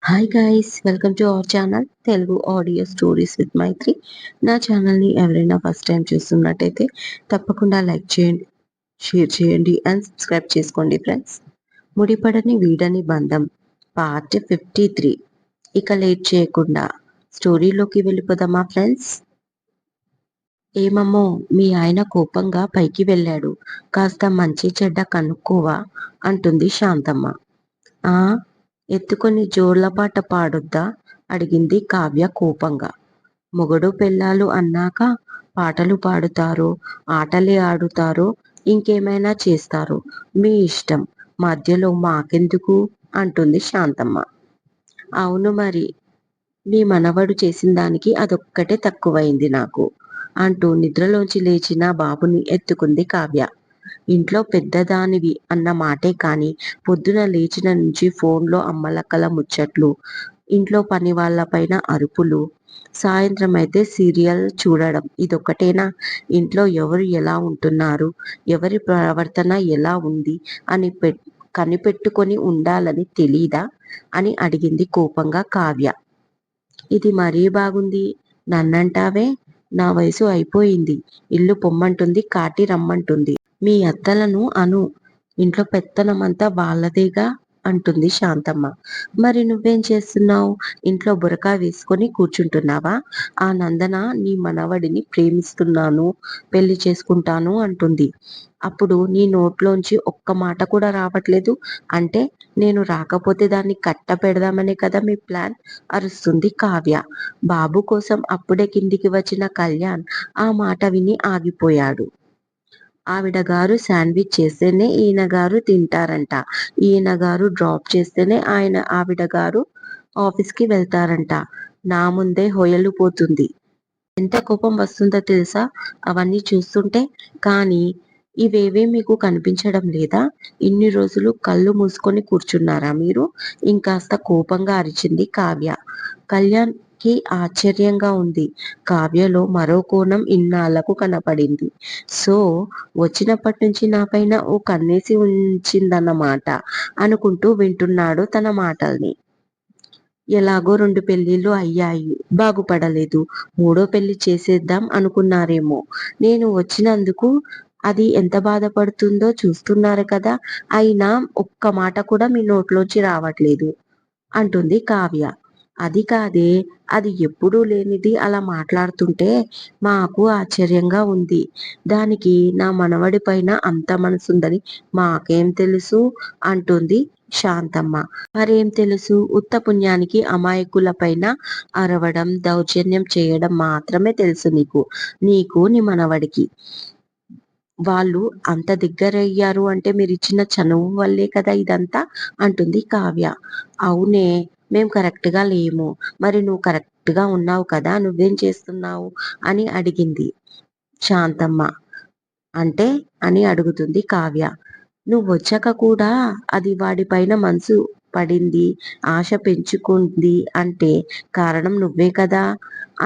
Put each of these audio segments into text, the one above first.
Hi guys, welcome to our channel Telugu audio stories with Maithri. నా ఛానల్ని ఎవరైనా ఫస్ట్ టైం చూస్తున్నట్టయితే తప్పకుండా లైక్ చేయండి, షేర్ చేయండి అండ్ సబ్స్క్రైబ్ చేసుకోండి ఫ్రెండ్స్. ముడిపడని వీడని బంధం పార్ట్ 53. ఇక లేట్ చేయకుండా స్టోరీలోకి వెళ్ళిపోదామా ఫ్రెండ్స్? ఏమమ్మో, మీ ఆయన కోపంగా పైకి వెళ్ళాడు, కాస్త మంచి చెడ్డ కనుక్కోవా అంటుంది శాంతమ్మ. ఆ ఎత్తుకొని జోలపాట పాడొద్దా అడిగింది కావ్య కోపంగా. మొగుడు పెళ్ళాలు అన్నాక పాటలు పాడుతారో, ఆటలే ఆడుతారో, ఇంకేమైనా చేస్తారో మీ ఇష్టం, మధ్యలో మాకెందుకు అంటుంది శాంతమ్మ. అవును మరి, మీ మనవడు చేసిన దానికి అదొక్కటే తక్కువైంది నాకు అంటూ నిద్రలోంచి లేచిన బాబుని ఎత్తుకుంది కావ్య. ఇంట్లో పెద్దదానివి అన్న మాటే కాని పొద్దున లేచిన నుంచి ఫోన్లో అమ్మలక్కల ముచ్చట్లు, ఇంట్లో పని వాళ్ళపైన అరుపులు, సాయంత్రం అయితే సీరియల్ చూడడం, ఇదొక్కటేనా? ఇంట్లో ఎవరు ఎలా ఉంటున్నారు, ఎవరి ప్రవర్తన ఎలా ఉంది అని కనిపెట్టుకొని ఉండాలని తెలీదా అని అడిగింది కోపంగా కావ్య. ఇది మరీ బాగుంది. నన్నంటావే? నా వయసు అయిపోయింది. ఇల్లు పొమ్మంటుంది, కాటి రమ్మంటుంది. మీ అత్తలను అను, ఇంట్లో పెత్తనమంతా వాళ్ళదేగా అంటుంది శాంతమ్మ. మరి నువ్వేం చేస్తున్నావు? ఇంట్లో బురకా వేసుకొని కూర్చుంటున్నావా? ఆ నందన నీ మనవడిని ప్రేమిస్తున్నాను, పెళ్లి చేసుకుంటాను అంటుంది. అప్పుడు నీ నోట్లోంచి ఒక్క మాట కూడా రావట్లేదు. అంటే నేను రాకపోతే దాన్ని కట్ట పెడదామనే కదా మీ ప్లాన్ అరుస్తుంది కావ్య. బాబు కోసం అప్పుడే కిందికి వచ్చిన కళ్యాణ్ ఆ మాట విని ఆగిపోయాడు. ఆవిడ గారు శాండ్విచ్ చేస్తేనే ఈయన గారు తింటారంట, ఈయన గారు డ్రాప్ చేస్తేనే ఆవిడ గారు ఆఫీస్కి వెళ్తారంట. నా ముందే హొయలు పోతుంది. ఎంత కోపం వస్తుందో తెలుసా అవన్నీ చూస్తుంటే? కానీ ఇవేవీ మీకు కనిపించడం లేదా? ఇన్ని రోజులు కళ్ళు మూసుకొని కూర్చున్నారా మీరు? ఇంకాస్త కోపంగా అరిచింది కావ్య. కళ్యాణ్ కి ఆశ్చర్యంగా ఉంది. కావ్యలో మరో కోణం ఇన్నాళ్లకు కనపడింది. సో వచ్చినప్పటి నుంచి నా పైన ఓ కన్నేసి ఉంచిందన్నమాట అనుకుంటూ వింటున్నాడు తన మాటల్ని. ఎలాగో 2 పెళ్ళిళ్ళు అయ్యాయి, బాగుపడలేదు. మూడో పెళ్లి చేసేద్దాం అనుకున్నారేమో. నేను వచ్చినందుకు అది ఎంత బాధపడుతుందో చూస్తున్నారు కదా. అయినా ఒక్క మాట కూడా మీ నోట్లోంచి రావట్లేదు అంటుంది కావ్య. అది కాదే, అది ఎప్పుడూ లేనిది అలా మాట్లాడుతుంటే మాకు ఆశ్చర్యంగా ఉంది. దానికి నా మనవడి పైన అంత మనసుందని మాకేం తెలుసు అంటుంది శాంతమ్మ. మరేం తెలుసు? ఉత్త పుణ్యానికి అమాయకుల పైన అరవడం, దౌర్జన్యం చేయడం మాత్రమే తెలుసు నీకు, నీ మనవడికి. వాళ్ళు అంత దగ్గరయ్యారు అంటే మీరిచ్చిన చనువు వల్లే కదా ఇదంతా అంటుంది కావ్య. అవునే, మేం కరెక్ట్ గా లేము. మరి నువ్వు కరెక్ట్ గా ఉన్నావు కదా, నువ్వేం చేస్తున్నావు అని అడిగింది శాంతమ్మ. అంటే అని అడుగుతుంది కావ్య. నువ్వొచ్చాక కూడా అది వాడి పైన మనసు పడింది, ఆశ పెంచుకుంది అంటే కారణం నువ్వే కదా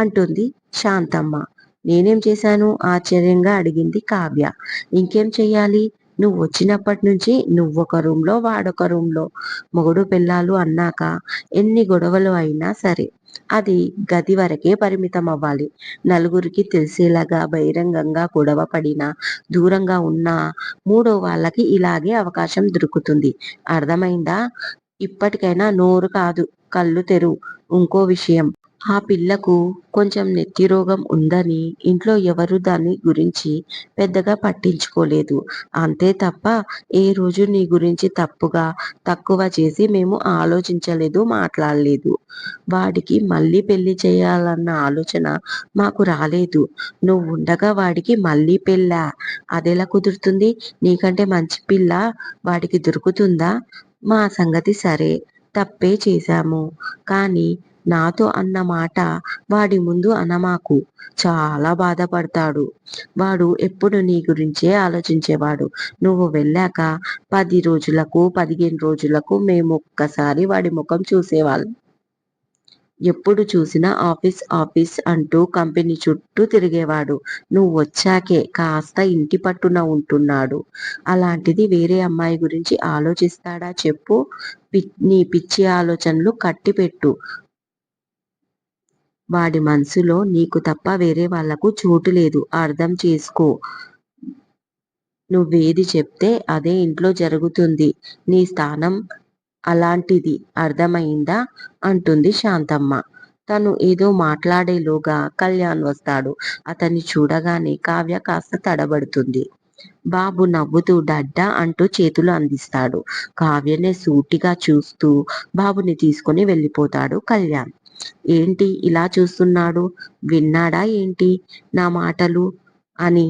అంటుంది శాంతమ్మ. నేనేం చేశాను ఆశ్చర్యంగా అడిగింది కావ్య. ఇంకేం చెయ్యాలి? నువ్వు వచ్చినప్పటి నుంచి నువ్వొక రూమ్లో వాడొక రూమ్లో. మొగుడు పెళ్ళాలు అన్నాక ఎన్ని గొడవలు అయినా సరే అది గది వరకే పరిమితం అవ్వాలి. నలుగురికి తెలిసేలాగా బహిరంగంగా గొడవ పడినా, దూరంగా ఉన్నా మూడో వాళ్ళకి ఇలాగే అవకాశం దొరుకుతుంది. అర్థమైందా? ఇప్పటికైనా నోరు కాదు, కళ్ళు తెరువు. ఇంకో విషయం, ఆ పిల్లకు కొంచెం నెత్తి రోగం ఉందని ఇంట్లో ఎవరు దాని గురించి పెద్దగా పట్టించుకోలేదు. అంతే తప్ప ఏ రోజు నీ గురించి తప్పుగా, తక్కువ చేసి మేము ఆలోచించలేదు, మాట్లాడలేదు. వాడికి మళ్ళీ పెళ్లి చేయాలన్న ఆలోచన మాకు రాలేదు. నువ్వుండగా వాడికి మళ్ళీ పెళ్ళా? అదెలా కుదురుతుంది? నీకంటే మంచి పిల్ల వాడికి దొరుకుతుందా? మా సంగతి సరే, తప్పే చేశాము. కానీ నాతో అన్న మాట వాడి ముందు అనమాకు. చాలా బాధపడతాడు. వాడు ఎప్పుడు నీ గురించే ఆలోచించేవాడు. నువ్వు వెళ్ళాక 10 రోజులకు 15 రోజులకు మేము ఒక్కసారి వాడి ముఖం చూసేవాళ్ళం. ఎప్పుడు చూసినా ఆఫీస్ ఆఫీస్ అంటూ కంపెనీ చుట్టూ తిరిగేవాడు. నువ్వు వచ్చాకే కాస్త ఇంటి పట్టున ఉంటున్నాడు. అలాంటిది వేరే అమ్మాయి గురించి ఆలోచిస్తాడా చెప్పు? నీ పిచ్చి ఆలోచనలు కట్టిపెట్టు. వాడి మనసులో నీకు తప్ప వేరే వాళ్లకు చోటు లేదు. అర్థం చేసుకో. నువ్వేది చెప్తే అదే ఇంట్లో జరుగుతుంది. నీ స్థానం అలాంటిది. అర్థమైందా? అంటుంది శాంతమ్మ. తను ఏదో మాట్లాడేలోగా కళ్యాణ్ వస్తాడు. అతన్ని చూడగానే కావ్య కాస్త తడబడుతుంది. బాబు నవ్వుతూ డడ్డా అంటూ చేతులు అందిస్తాడు. కావ్యనే సూటిగా చూస్తూ బాబుని తీసుకుని వెళ్ళిపోతాడు కళ్యాణ్. ఏంటి ఇలా చూస్తున్నాడు? విన్నాడా ఏంటి నా మాటలు అని?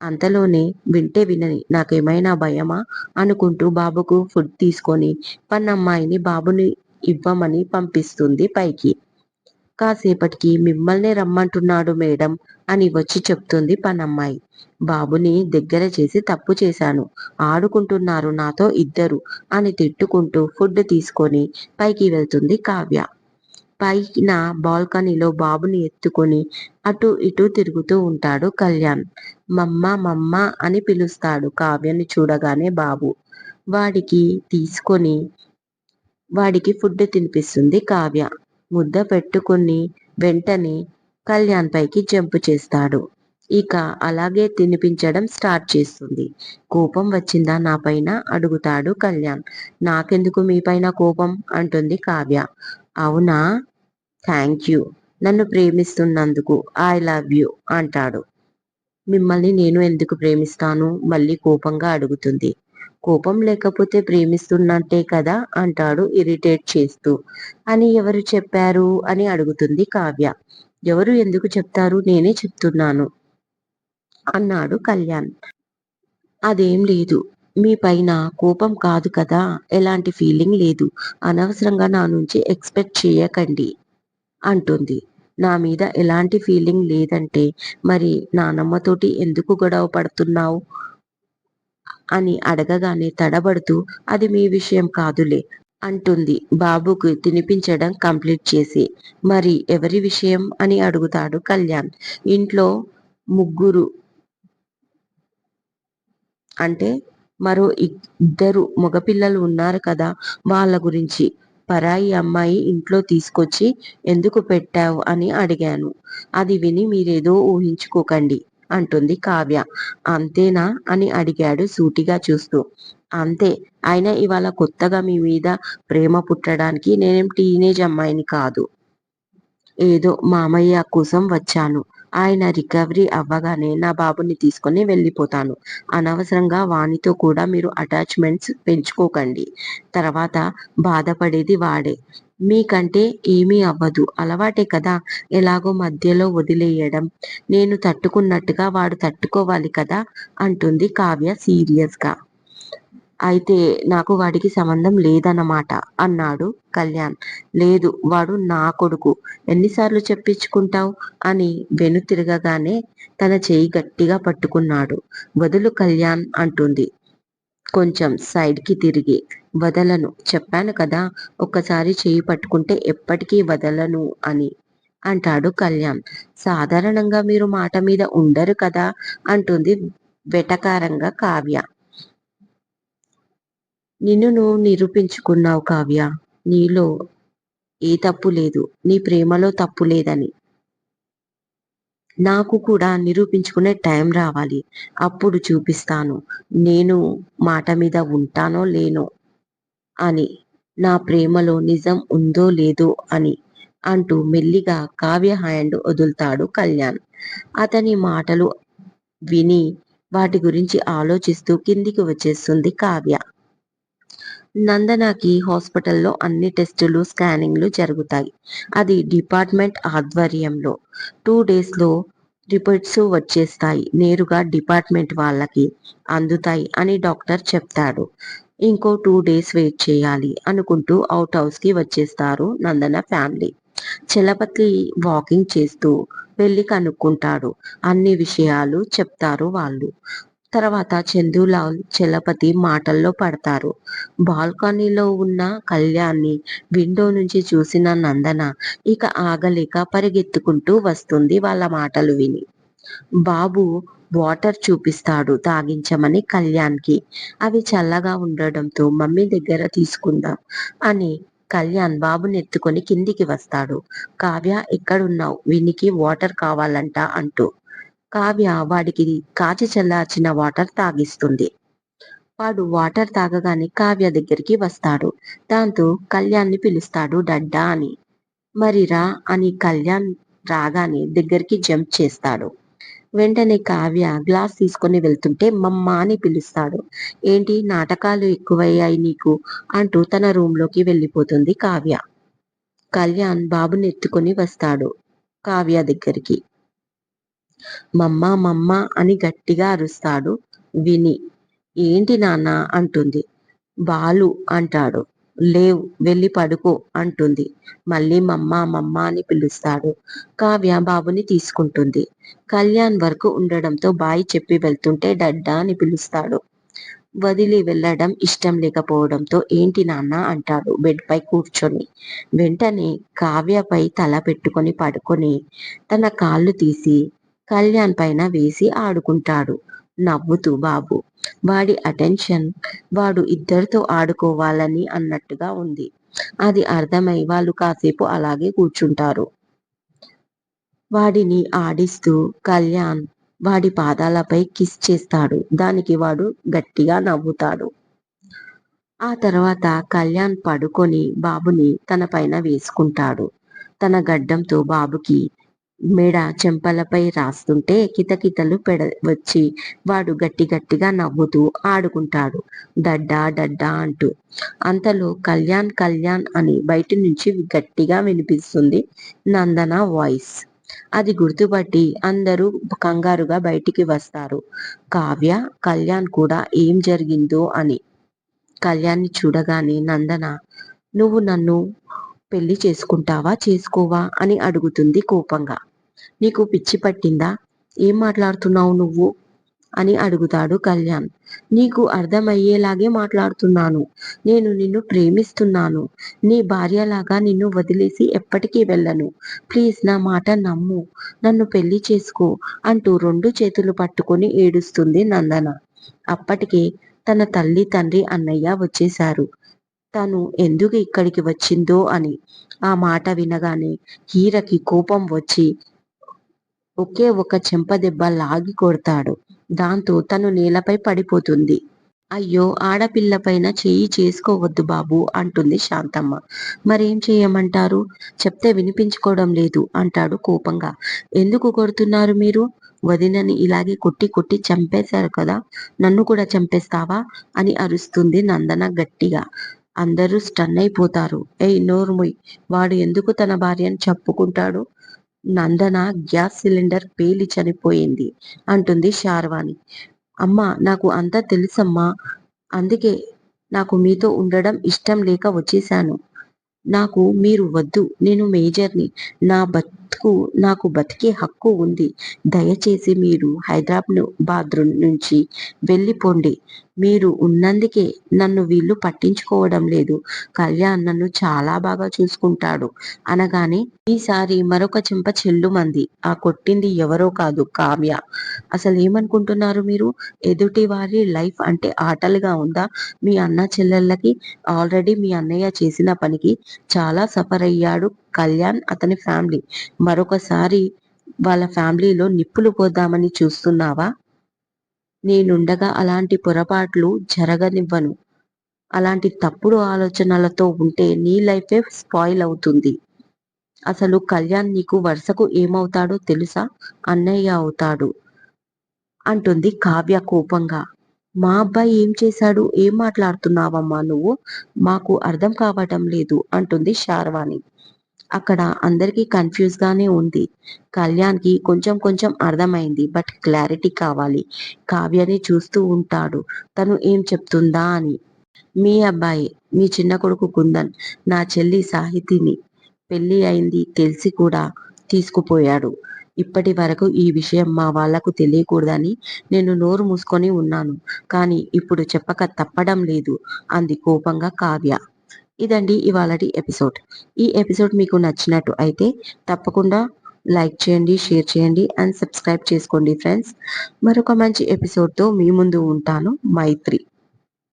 అంతలోనే వింటే వినని నాకేమైనా భయమా అనుకుంటూ బాబుకు ఫుడ్ తీసుకొని పన్నమ్మాయిని బాబుని ఇవ్వమని పంపిస్తుంది పైకి. కాసేపటికి మిమ్మల్నే రమ్మంటున్నాడు మేడం అని వచ్చి చెప్తుంది పనమ్మాయి. బాబుని దగ్గర చేసి తప్పు చేశాను, ఆడుకుంటున్నారు నాతో ఇద్దరు అని తిట్టుకుంటూ ఫుడ్ తీసుకొని పైకి వెళ్తుంది కావ్య. పైన బాల్కనీలో బాబుని ఎత్తుకొని అటు ఇటు తిరుగుతూ ఉంటాడు కళ్యాణ్. మమ్మ మమ్మ అని పిలుస్తాడు కావ్యని చూడగానే బాబు. వాడికి తీసుకొని వాడికి ఫుడ్ తినిపిస్తుంది కావ్య. ముద్ద పెట్టుకుని వెంటనే కళ్యాణ్ పైకి జంప్ చేస్తాడు. ఇక అలాగే తినిపించడం స్టార్ట్ చేస్తుంది. కోపం వచ్చిందా నా పైన అడుగుతాడు కళ్యాణ్. నాకెందుకు మీ పైన కోపం అంటుంది కావ్య. అవునా, థ్యాంక్ యూ, నన్ను ప్రేమిస్తున్నందుకు. ఐ లవ్ యూ అంటాడు. మిమ్మల్ని నేను ఎందుకు ప్రేమిస్తాను? మళ్ళీ కోపంగా అడుగుతుంది. కోపం లేకపోతే ప్రేమిస్తున్నట్టే కదా అంటాడు ఇరిటేట్ చేస్తూ. అని ఎవరు చెప్పారు అని అడుగుతుంది కావ్య. ఎవరు ఎందుకు చెప్తారు, నేనే చెప్తున్నాను అన్నాడు కళ్యాణ్. అదేం లేదు, మీ పైన కోపం కాదు కదా, ఎలాంటి ఫీలింగ్ లేదు. అనవసరంగా నా నుంచి ఎక్స్పెక్ట్ చేయకండి అంటుంది. నా మీద ఎలాంటి ఫీలింగ్ లేదంటే మరి నానమ్మతోటి ఎందుకు గొడవ పడుతున్నావు అని అడగగానే తడబడుతూ అది మీ విషయం కాదులే అంటుంది బాబుకు తినిపించడం కంప్లీట్ చేసి. మరి ఎవరి విషయం అని అడుగుతాడు కళ్యాణ్. ఇంట్లో ముగ్గురు అంటే మరో ఇద్దరు మగపిల్లలు ఉన్నారు కదా, వాళ్ళ గురించి. పరాయి అమ్మాయి ఇంట్లో తీసుకొచ్చి ఎందుకు పెట్టావు అని అడిగాను. అది విని మీరేదో ఊహించుకోకండి అంటుంది కావ్య. అంతేనా అని అడిగాడు సూటిగా చూస్తూ. అంతే. అయినా ఇవాళ కొత్తగా మీ మీద ప్రేమ పుట్టడానికి నేనేం టీనేజ్ అమ్మాయిని కాదు. ఏదో మామయ్య కోసం వచ్చాను. ఆయన రికవరీ అవ్వగానే నా బాబుని తీసుకొని వెళ్ళిపోతాను. అనవసరంగా వానితో కూడా మీరు అటాచ్మెంట్స్ పెంచుకోకండి. తర్వాత బాధపడేది వాడే. మీకంటే ఏమీ అవ్వదు, అలవాటే కదా. ఎలాగో మధ్యలో వదిలేయడం. నేను తట్టుకున్నట్టుగా వాడు తట్టుకోవాలి కదా అంటుంది కావ్య సీరియస్గా. అయితే నాకు వాడికి సంబంధం లేదన్నమాట అన్నాడు కళ్యాణ్. లేదు, వాడు నా కొడుకు. ఎన్నిసార్లు చెప్పించుకుంటావు అని వెనుతిరగగానే తన చేయి గట్టిగా పట్టుకున్నాడు. వదులు కళ్యాణ్ అంటుంది కొంచెం సైడ్కి తిరిగి. వదలను, చెప్పాను కదా, ఒక్కసారి చేయి పట్టుకుంటే ఎప్పటికీ వదలను అని అంటాడు కళ్యాణ్. సాధారణంగా మీరు మాట మీద ఉండరు కదా అంటుంది వెటకారంగా కావ్య. నిన్ను నువ్వు నిరూపించుకున్నావు కావ్య. నీలో ఏ తప్పు లేదు, నీ ప్రేమలో తప్పు లేదని. నాకు కూడా నిరూపించుకునే టైం రావాలి. అప్పుడు చూపిస్తాను నేను మాట మీద ఉంటానో లేనో అని, నా ప్రేమలో నిజం ఉందో లేదో అని అంటూ మెల్లిగా కావ్య హ్యాండ్ వదులుతాడు కళ్యాణ్. అతని మాటలు విని వాటి గురించి ఆలోచిస్తూ కిందికి వచ్చేస్తుంది కావ్య. నందనకి హాస్పిటల్లో అన్ని టెస్టులు స్కానింగ్లు జరుగుతాయి. అది డిపార్ట్మెంట్ ఆధ్వర్యంలో. 2 డేస్లో రిపోర్ట్స్ వచ్చేస్తాయి. నేరుగా డిపార్ట్మెంట్ వాళ్ళకి అందుతాయి అని డాక్టర్ చెప్తాడు. ఇంకో 2 డేస్ వెయిట్ చేయాలి అనుకుంటూ అవుట్ హౌస్కి వచ్చేస్తారు నందన ఫ్యామిలీ. చలపతి వాకింగ్ చేస్తూ వెళ్ళి కనుక్కుంటాడు. అన్ని విషయాలు చెప్తారు వాళ్ళు. తర్వాత చందులాల్ చలపతి మాటల్లో పడతారు. బాల్కనీలో ఉన్న కళ్యాణ్ని విండో నుంచి చూసిన నందన ఇక ఆగలేక పరిగెత్తుకుంటూ వస్తుంది వాళ్ళ మాటలు విని. బాబు వాటర్ చూపిస్తాడు తాగించమని కళ్యాణ్కి. అవి చల్లగా ఉండడంతో మమ్మీ దగ్గర తీసుకుందాం అని కళ్యాణ్ బాబుని ఎత్తుకొని కిందికి వస్తాడు. కావ్య ఎక్కడున్నావు, వీనికి వాటర్ కావాలంట అంటూ. కావ్య వాడికి కాచి చల్లార్చిన వాటర్ తాగిస్తుంది. వాడు వాటర్ తాగగానే కావ్య దగ్గరికి వస్తాడు. దాంతో కళ్యాణ్ని పిలుస్తాడు డడ్డా అని. మరి రా అని కళ్యాణ్ రాగానే దగ్గరికి జంప్ చేస్తాడు. వెంటనే కావ్య గ్లాస్ తీసుకొని వెళ్తుంటే మమ్మ అని పిలుస్తాడు. ఏంటి నాటకాలు ఎక్కువయ్యాయి నీకు అంటూ తన రూంలోకి వెళ్ళిపోతుంది కావ్య. కళ్యాణ్ బాబుని ఎత్తుకొని వస్తాడు కావ్య దగ్గరికి. మమ్మ మమ్మ అని గట్టిగా అరుస్తాడు విని. ఏంటి నాన్న అంటుంది. బాలు అంటాడు. లేవ్, వెళ్ళి పడుకో అంటుంది. మళ్ళీ మమ్మ మమ్మ అని పిలుస్తాడు. కావ్య బాబుని తీసుకుంటుంది. కళ్యాణ్ వరకు ఉండడంతో బాయ్ చెప్పి వెళ్తుంటే డడ్డా అని పిలుస్తాడు. వదిలి వెళ్ళడం ఇష్టం లేకపోవడంతో ఏంటి నాన్న అంటాడు బెడ్ పై కూర్చొని. వెంటనే కావ్యపై తల పెట్టుకొని పడుకొని తన కాళ్ళు తీసి కళ్యాణ్ పైన వేసి ఆడుకుంటాడు నవ్వుతూ బాబు. వాడి అటెన్షన్ వాడు ఇద్దరితో ఆడుకోవాలని అన్నట్టుగా ఉంది. అది అర్థమై వాళ్ళు కాసేపు అలాగే కూర్చుంటారు. వాడిని ఆడిస్తూ కళ్యాణ్ వాడి పాదాలపై కిస్ చేస్తాడు. దానికి వాడు గట్టిగా నవ్వుతాడు. ఆ తర్వాత కళ్యాణ్ పడుకొని బాబుని తన పైన వేసుకుంటాడు. తన గడ్డంతో బాబుకి మెడ చెంపలపై రాస్తుంటే కితకితలు వచ్చి వాడు గట్టి గట్టిగా నవ్వుతూ ఆడుకుంటాడు డడ్డా డడ్డా అంటూ. అంతలో కళ్యాణ్ కళ్యాణ్ అని బయటి నుంచి గట్టిగా వినిపిస్తుంది నందన వాయిస్. అది గుర్తుపట్టి అందరూ కంగారుగా బయటికి వస్తారు. కావ్య, కళ్యాణ్ కూడా ఏం జరిగిందో అని. కళ్యాణ్ని చూడగానే నందన, నువ్వు నన్ను పెళ్లి చేసుకుంటావా చేసుకోవా అని అడుగుతుంది కోపంగా. నీకు పిచ్చి పట్టిందా, ఏం మాట్లాడుతున్నావు నువ్వు అని అడుగుతాడు కళ్యాణ్. నీకు అర్థమయ్యేలాగే మాట్లాడుతున్నాను. నేను నిన్ను ప్రేమిస్తున్నాను. నీ భార్యలాగా నిన్ను వదిలేసి ఎప్పటికీ వెళ్ళను. ప్లీజ్ నా మాట నమ్ము, నన్ను పెళ్లి చేసుకో అంటూ రెండు చేతులు పట్టుకొని ఏడుస్తుంది నందన. అప్పటికే తన తల్లి తండ్రి అన్నయ్య వచ్చేశారు. తను ఎందుకు ఇక్కడికి వచ్చిందో అని. ఆ మాట వినగానే హీరకి కోపం వచ్చి ఒకే ఒక చెంపదెబ్బ లాగి కొడతాడు. దాంతో తను నేలపై పడిపోతుంది. అయ్యో, ఆడపిల్ల పైన చెయ్యి చేసుకోవద్దు బాబు అంటుంది శాంతమ్మ. మరేం చేయమంటారు, చెప్తే వినిపించుకోవడం లేదు అంటాడు కోపంగా. ఎందుకు కొడుతున్నారు మీరు, వదినని ఇలాగే కొట్టి కొట్టి చంపేశారు కదా, నన్ను కూడా చంపేస్తావా అని అరుస్తుంది నందన గట్టిగా. అందరూ స్టన్ అయిపోతారు. ఏయ్ నోర్ముయ్, వాడు ఎందుకు తన భార్యను చెప్పుకుంటాడు, నందన గ్యాస్ సిలిండర్ పేలి చనిపోయింది అంటుంది శార్వాణి. అమ్మా, నాకు అంతా తెలుసమ్మా, అందుకే నాకు మీతో ఉండడం ఇష్టం లేక వచ్చేశాను. నాకు మీరు వద్దు, నేను మేజర్ని, నా బతుకు నాకు బతికే హక్కు ఉంది. దయచేసి మీరు హైదరాబాద్ నుంచి వెళ్ళిపోండి. మీరు ఉన్నందుకే నన్ను వీళ్ళు పట్టించుకోవడం లేదు. కళ్యాణ్ నన్ను చాలా బాగా చూసుకుంటాడు అనగానే ఈసారి మరొక చెంప చెల్లుమంది. ఆ కొట్టింది ఎవరో కాదు, కావ్య. అసలు ఏమనుకుంటున్నారు మీరు, ఎదుటి వారి లైఫ్ అంటే ఆటలుగా ఉందా మీ అన్న చెల్లెళ్ళకి? ఆల్రెడీ మీ అన్నయ్య చేసిన పనికి చాలా సఫర్ అయ్యాడు కళ్యాణ్, అతని ఫ్యామిలీ. మరొకసారి వాళ్ళ ఫ్యామిలీలో నిప్పులు పోద్దామని చూస్తున్నావా? నేనుండగా అలాంటి పొరపాట్లు జరగనివ్వను. అలాంటి తప్పుడు ఆలోచనలతో ఉంటే నీ లైఫే స్పాయిల్ అవుతుంది. అసలు కళ్యాణ్ నీకు వరుసకు ఏమవుతాడో తెలుసా? అన్నయ్య అవుతాడు అంటుంది కావ్య కోపంగా. మా అబ్బాయి ఏం చేశాడు, ఏం మాట్లాడుతున్నావమ్మా నువ్వు, మాకు అర్థం కావటం లేదు అంటుంది శార్వాణి. అక్కడ అందరికీ కన్ఫ్యూజ్ గానే ఉంది. కళ్యాణ్కి కొంచెం కొంచెం అర్థమైంది, బట్ క్లారిటీ కావాలి. కావ్యని చూస్తూ ఉంటాడు తను ఏం చెప్తుందా అని. మీ అబ్బాయి, మీ చిన్న కొడుకు కుందన్ నా చెల్లి సాహితిని పెళ్లి అయింది తెలిసి కూడా తీసుకుపోయాడు. ఇప్పటి వరకు ఈ విషయం మా వాళ్లకు తెలియకూడదని నేను నోరు మూసుకొని ఉన్నాను, కానీ ఇప్పుడు చెప్పక తప్పడం లేదు అంది కోపంగా కావ్య. ఇదండి ఇవాళటి ఎపిసోడ్. ఈ ఎపిసోడ్ మీకు నచ్చినట్టు అయితే తప్పకుండా లైక్ చేయండి, షేర్ చేయండి అండ్ సబ్స్క్రైబ్ చేసుకోండి ఫ్రెండ్స్. మరొక మంచి ఎపిసోడ్తో మీ ముందు ఉంటాను. మైత్రి.